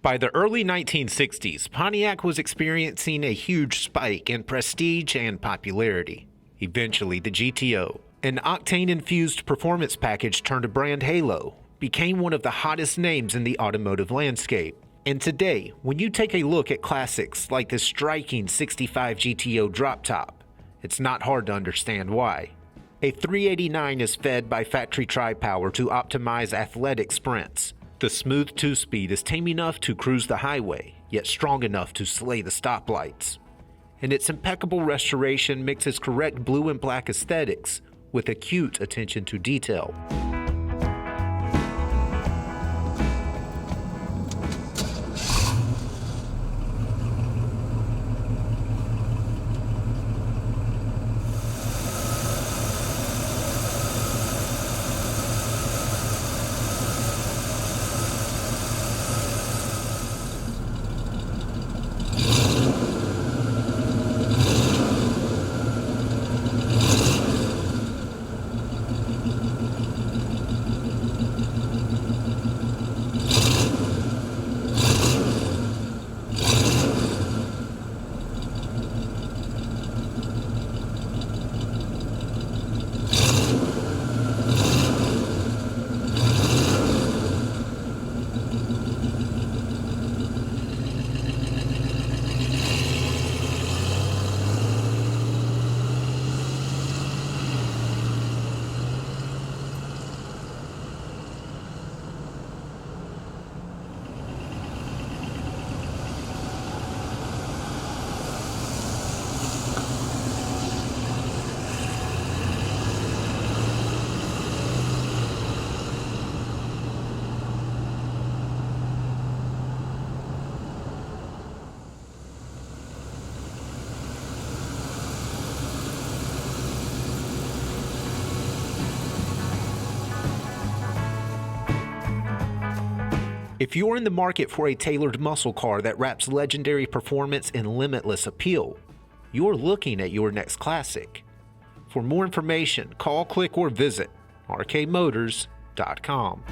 By the early 1960s, Pontiac was experiencing a huge spike in prestige and popularity. Eventually, the GTO, an octane-infused performance package turned a brand halo, became one of the hottest names in the automotive landscape. And today, when you take a look at classics like this striking 65 GTO drop top, it's not hard to understand why. A 389 is fed by factory tri-power to optimize athletic sprints. The smooth 2-speed is tame enough to cruise the highway, yet strong enough to slay the stoplights. And its impeccable restoration mixes correct blue and black aesthetics with acute attention to detail. If you're in the market for a tailored muscle car that wraps legendary performance and limitless appeal, you're looking at your next classic. For more information, call, click, or visit rkmotors.com.